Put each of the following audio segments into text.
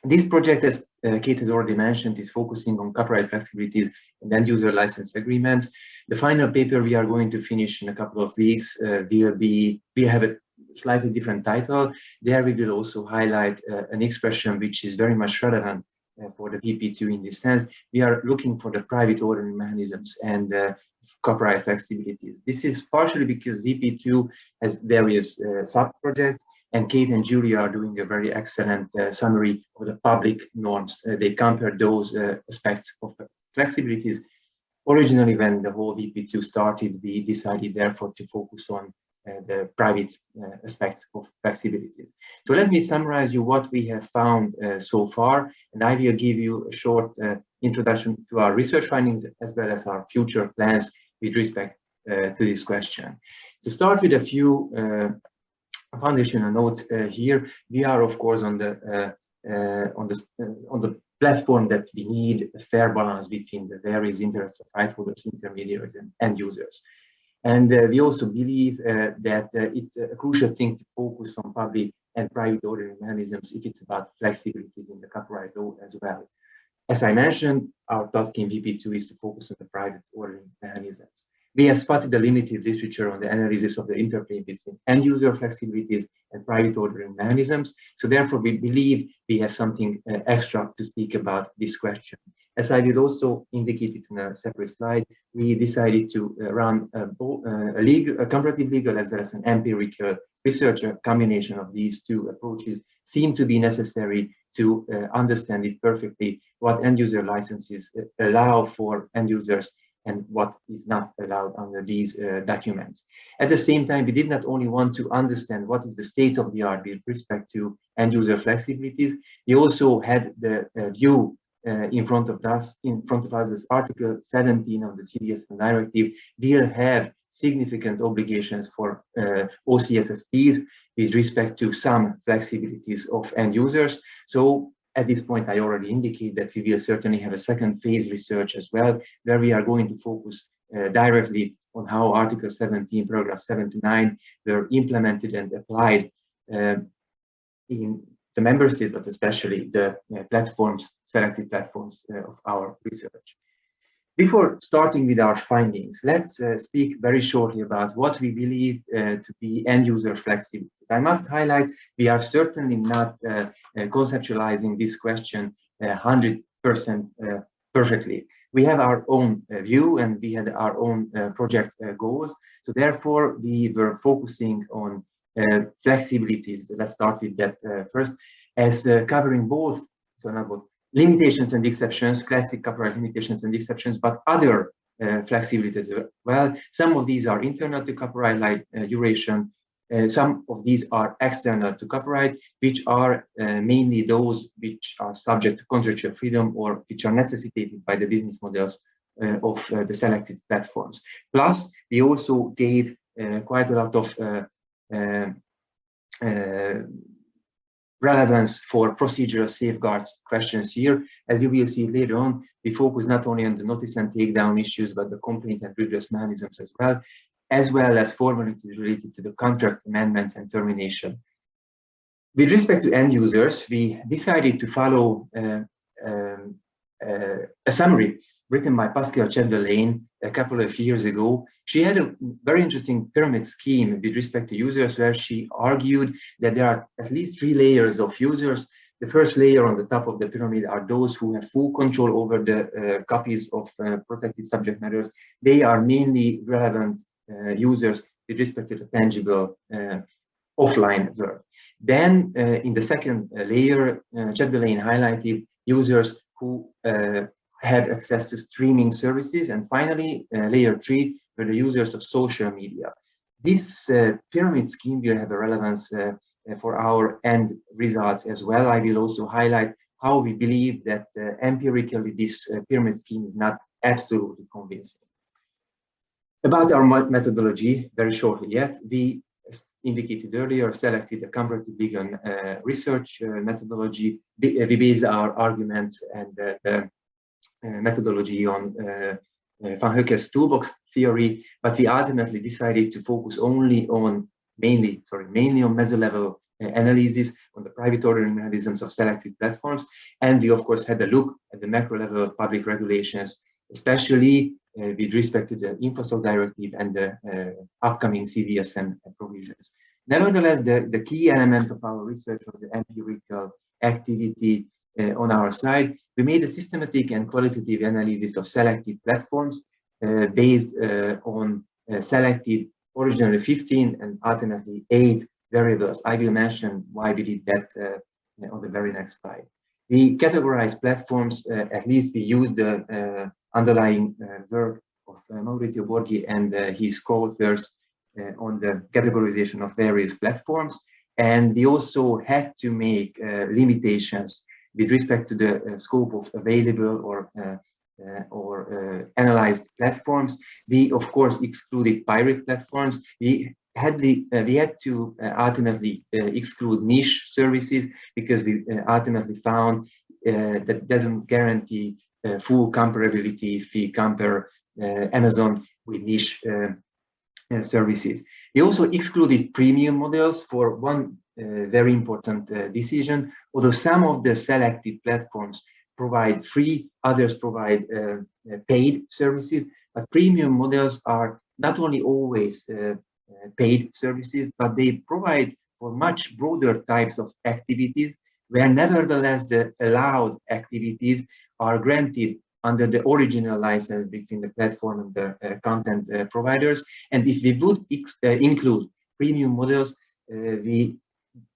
This project, as Kate has already mentioned, is focusing on copyright flexibilities and end-user license agreements. The final paper we are going to finish in a couple of weeks we have a slightly different title. There we will also highlight an expression which is very much relevant for the VP2 in this sense. We are looking for the private ordering mechanisms and copyright flexibilities. This is partially because VP2 has various sub-projects, and Kate and Julie are doing a very excellent summary of the public norms. They compare those aspects of flexibilities. Originally, when the whole VP2 started, we decided therefore to focus on the private aspects of flexibilities. So let me summarize you what we have found so far, and I will give you a short introduction to our research findings as well as our future plans with respect to this question. To start with a few foundational notes here, we are of course on the platform that we need a fair balance between the various interests of right holders, intermediaries, and end users. And we also believe that it's a crucial thing to focus on public and private ordering mechanisms if it's about flexibilities in the copyright law as well. As I mentioned, our task in VP2 is to focus on the private ordering mechanisms. We have spotted the limited literature on the analysis of the interplay between end-user flexibilities and private ordering mechanisms. So therefore, we believe we have something extra to speak about this question. As I will also indicate it in a separate slide, we decided to run a comparative legal as well as an empirical research. A combination of these two approaches seem to be necessary to understand it perfectly, what end-user licenses allow for end users and what is not allowed under these documents. At the same time, we did not only want to understand what is the state of the art with respect to end-user flexibilities, we also had the view in front of us, this Article 17 of the CDSM directive will have significant obligations for OCSSPs with respect to some flexibilities of end users. So at this point, I already indicate that we will certainly have a second phase research as well, where we are going to focus directly on how Article 17, paragraph 7 to 9 were implemented and applied in the member states, but especially the platforms, selected platforms of our research. Before starting with our findings, let's speak very shortly about what we believe to be end-user flexibilities. I must highlight, we are certainly not conceptualizing this question 100% perfectly. We have our own view and we had our own project goals. So therefore, we were focusing on flexibilities. Let's start with that first, as covering both, so not both, limitations and exceptions, classic copyright limitations and exceptions, but other flexibilities as well. Some of these are internal to copyright, like duration. Some of these are external to copyright, which are mainly those which are subject to contractual freedom or which are necessitated by the business models of the selected platforms. Plus, we also gave quite a lot of relevance for procedural safeguards questions here. As you will see later on, we focus not only on the notice and takedown issues, but the complaint and redress mechanisms as well as formalities related to the contract amendments and termination. With respect to end users, we decided to follow a summary written by Pascal Chapdelaine a couple of years ago. She had a very interesting pyramid scheme with respect to users, where she argued that there are at least 3 layers of users. The first layer on the top of the pyramid are those who have full control over the copies of protected subject matters. They are mainly relevant users with respect to the tangible offline work. Then in the second layer, Chapdelaine highlighted users who have access to streaming services, and finally layer 3 were the users of social media. This pyramid scheme will have a relevance for our end results as well. I will also highlight how we believe that empirically this pyramid scheme is not absolutely convincing. About our methodology, very shortly yet, we, as indicated earlier, selected a comparative legal research methodology. We base our arguments and the methodology on Van Hoekke's toolbox theory, but we ultimately decided to focus mainly on Mezei level analysis on the private ordering mechanisms of selected platforms. And we, of course, had a look at the macro level of public regulations, especially with respect to the InfoSoc directive and the upcoming CDSM provisions. Nevertheless, the key element of our research was the empirical activity on our side. We made a systematic and qualitative analysis of selected platforms based on selected originally 15 and ultimately 8 variables. I will mention why we did that on the very next slide. We categorized platforms, at least we used the underlying work of Maurizio Borghi and his co-authors on the categorization of various platforms. And we also had to make limitations with respect to the scope of available or analyzed platforms. We, of course, excluded pirate platforms. We had to ultimately exclude niche services because we ultimately found that doesn't guarantee full comparability if we compare Amazon with niche services. We also excluded premium models for one very important decision. Although some of the selected platforms provide free, others provide paid services, but premium models are not only always paid services, but they provide for much broader types of activities, where nevertheless the allowed activities are granted under the original license between the platform and the content providers. And if we would include premium models, we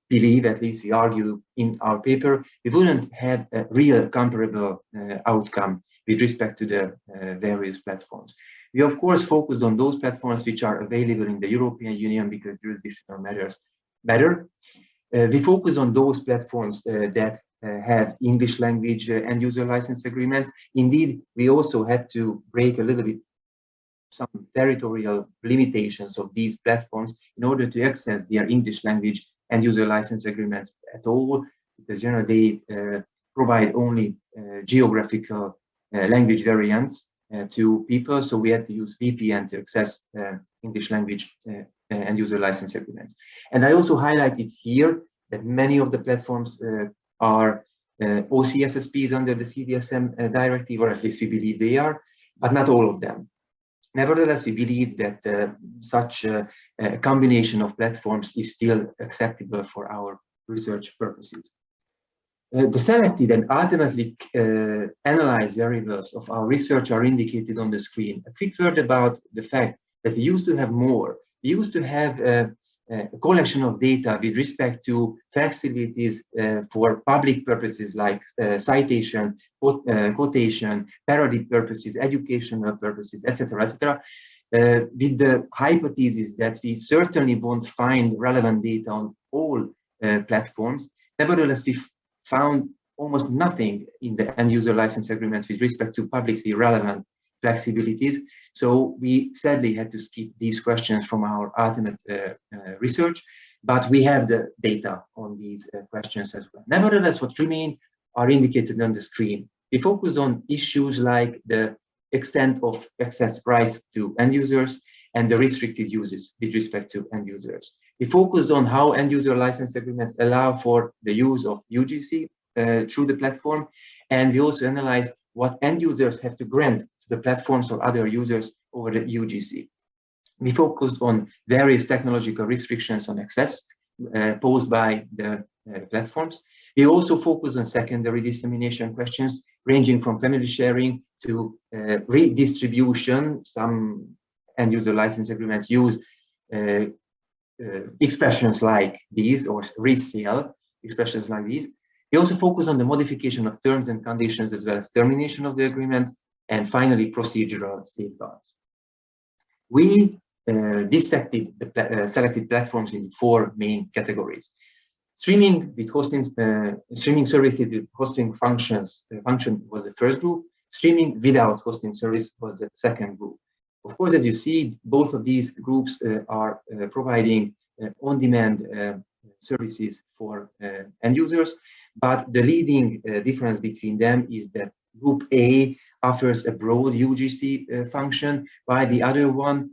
believe, at least we argue in our paper, we wouldn't have a real comparable outcome with respect to the various platforms. We, of course, focused on those platforms which are available in the European Union because jurisdictional matters matter. We focus on those platforms that have English language and user license agreements. Indeed, we also had to break a little bit some territorial limitations of these platforms in order to access their English language and user license agreements at all, because they provide only geographical language variants to people. So we had to use VPN to access English language and user license agreements. And I also highlighted here that many of the platforms are OCSSPs under the CDSM directive, or at least we believe they are, but not all of them. Nevertheless, we believe that such a combination of platforms is still acceptable for our research purposes. The selected and ultimately analyzed variables of our research are indicated on the screen. A quick word about the fact that we used to have more. We used to have a collection of data with respect to flexibilities for public purposes like citation, quotation, parody purposes, educational purposes, etc., etc., with the hypothesis that we certainly won't find relevant data on all platforms. Nevertheless, we found almost nothing in the end user license agreements with respect to publicly relevant flexibilities. So we sadly had to skip these questions from our ultimate research, but we have the data on these questions as well. Nevertheless, what remain are indicated on the screen. We focus on issues like the extent of access rights to end users and the restricted uses with respect to end users. We focused on how end user license agreements allow for the use of UGC through the platform, and we also analyzed what end users have to grant to the platforms or other users over the UGC. We focused on various technological restrictions on access posed by the platforms. We also focused on secondary dissemination questions ranging from family sharing to redistribution. Some end user license agreements use expressions like these, or resale expressions like these. We also focus on the modification of terms and conditions as well as termination of the agreements, and finally procedural safeguards. We dissected the selected platforms in 4 main categories. Streaming with hosting, streaming services with hosting function was the first group. Streaming without hosting service was the second group. Of course, as you see, both of these groups are providing on-demand services for end users, but the leading difference between them is that Group A offers a broad UGC function, while the other one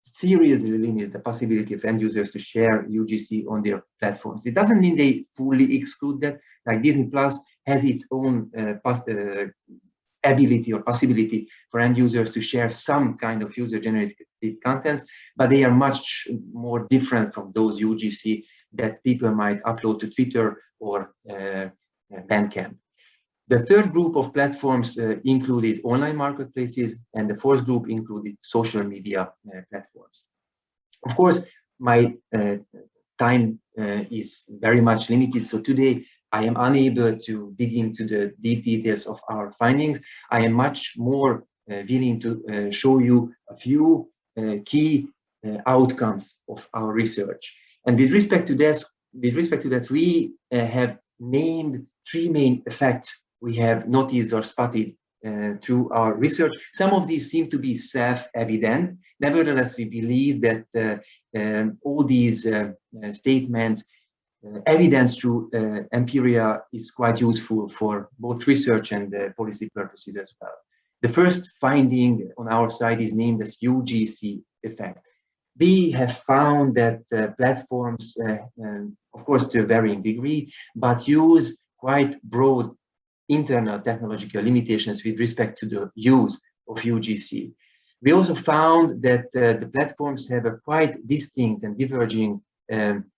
seriously limits the possibility of end users to share UGC on their platforms. It doesn't mean they fully exclude that. Like Disney Plus has its own ability or possibility for end users to share some kind of user-generated contents, but they are much more different from those UGC that people might upload to Twitter or Bandcamp. The third group of platforms included online marketplaces, and the fourth group included social media platforms. Of course, my time is very much limited, so today I am unable to dig into the deep details of our findings. I am much more willing to show you a few key outcomes of our research. And with respect to that, we have named three main effects we have noticed or spotted through our research. Some of these seem to be self-evident. Nevertheless, we believe that all these statements, evidence through empiria, is quite useful for both research and policy purposes as well. The first finding on our side is named as UGC effect. We have found that platforms, of course to a varying degree, but use quite broad internal technological limitations with respect to the use of UGC. We also found that the platforms have a quite distinct and diverging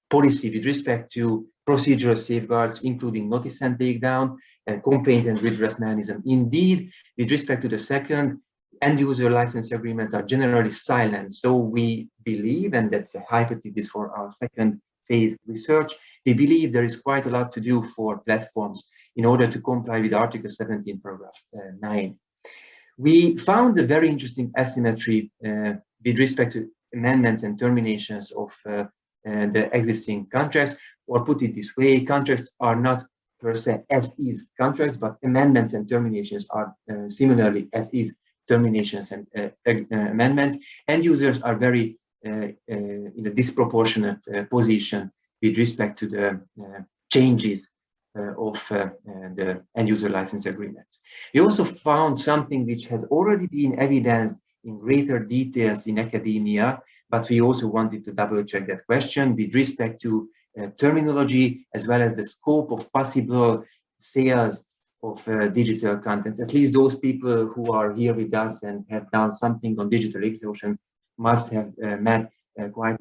policy with respect to procedural safeguards, including notice and takedown, and complaint and redress mechanism. Indeed, with respect to the second, end user license agreements are generally silent. So we believe, and that's a hypothesis for our second phase research, we believe there is quite a lot to do for platforms in order to comply with Article 17, paragraph 9. We found a very interesting asymmetry with respect to amendments and terminations of the existing contracts, or put it this way, contracts are not per se as is contracts, but amendments and terminations are similarly as is terminations and amendments. End users are very in a disproportionate position with respect to the changes of the end user license agreements. We also found something which has already been evidenced in greater details in academia, but we also wanted to double check that question with respect to terminology as well as the scope of possible sales of digital contents. At least those people who are here with us and have done something on digital exhaustion must have met quite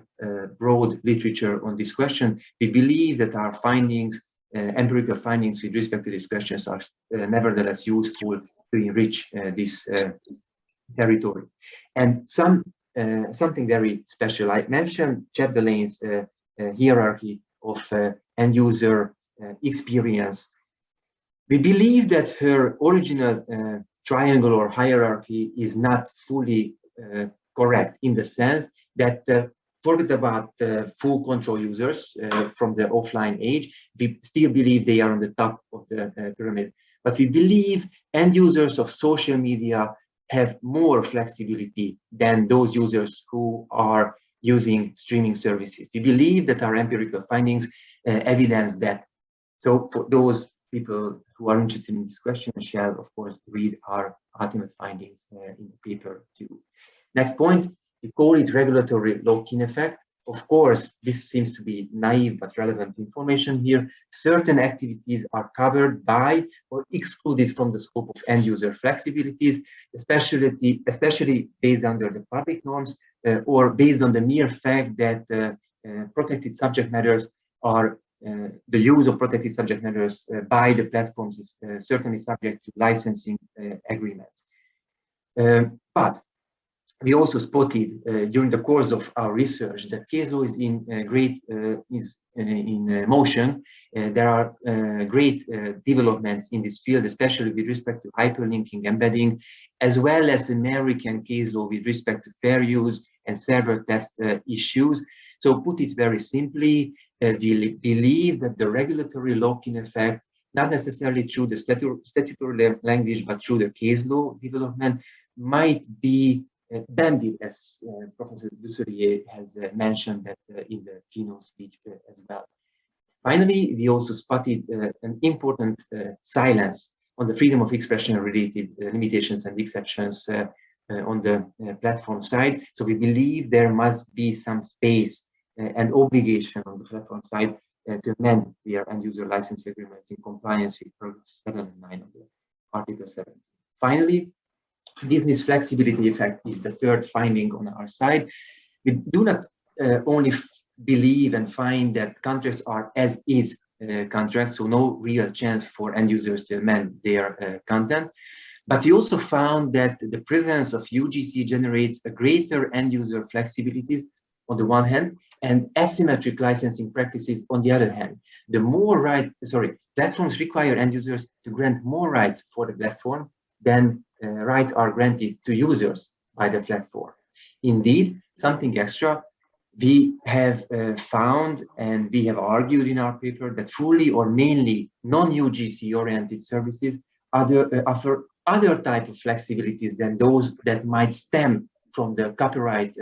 broad literature on this question. We believe that our findings, empirical findings with respect to these questions, are nevertheless useful to enrich this territory. And something very special, I mentioned Chapdelain's hierarchy of end user experience. We believe that her original triangle or hierarchy is not fully correct, in the sense that forget about full control users from the offline age. We still believe they are on the top of the pyramid, but we believe end users of social media have more flexibility than those users who are using streaming services. We believe that our empirical findings evidence that. So for those people who are interested in this question, shall of course read our ultimate findings in the paper too. Next point, we call it regulatory lock-in effect. Of course, this seems to be naive but relevant information here. Certain activities are covered by or excluded from the scope of end-user flexibilities, especially based under the public norms or based on the mere fact that protected subject matters are the use of protected subject matters by the platforms is certainly subject to licensing agreements. But we also spotted during the course of our research that case law is in motion. There are great developments in this field, especially with respect to hyperlinking, embedding, as well as American case law with respect to fair use and server test issues. So put it very simply, we believe that the regulatory lock-in effect, not necessarily through the statutory language, but through the case law development, might be banded, as Professor Dussolier has mentioned that in the keynote speech as well. Finally, we also spotted an important silence on the freedom of expression related limitations and exceptions on the platform side. So we believe there must be some space and obligation on the platform side to amend their end user license agreements in compliance with paragraphs 7 and 9 of the Article 7. Finally, business flexibility effect is the third finding on our side. We do not only believe and find that contracts are as is contracts, so no real chance for end users to amend their content. But we also found that the presence of UGC generates a greater end user flexibilities on the one hand, and asymmetric licensing practices on the other hand. The more platforms require end users to grant more rights for the platform than rights are granted to users by the platform. Indeed, something extra, we have found and we have argued in our paper that fully or mainly non-UGC oriented services offer other type of flexibilities than those that might stem from the copyright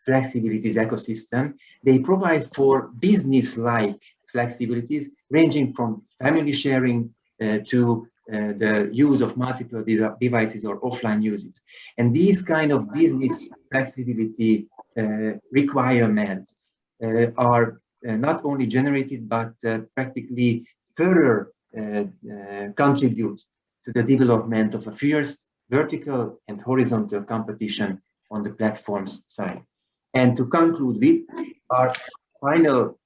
flexibilities ecosystem. They provide for business-like flexibilities ranging from family sharing to the use of multiple devices or offline uses. And these kind of business flexibility requirements are not only generated, but practically further contribute to the development of a fierce vertical and horizontal competition on the platforms side. And to conclude with our final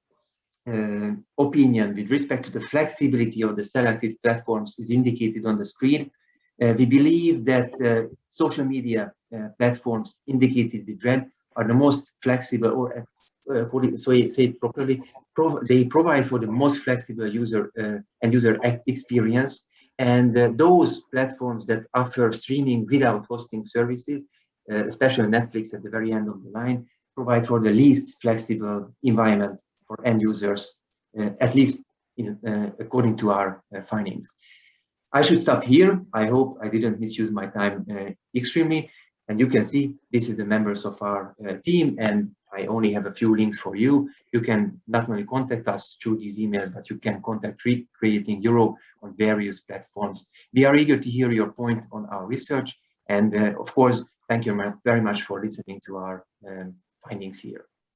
opinion with respect to the flexibility of the selected platforms is indicated on the screen. We believe that social media platforms indicated with red are the most flexible, or so say it properly, they provide for the most flexible user and user experience. And those platforms that offer streaming without hosting services, especially Netflix at the very end of the line, provide for the least flexible environment for end users, at least according to our findings. I should stop here. I hope I didn't misuse my time extremely. And you can see this is the members of our team, and I only have a few links for you. You can not only contact us through these emails, but you can contact Creating Europe on various platforms. We are eager to hear your point on our research. And of course, thank you very much for listening to our findings here.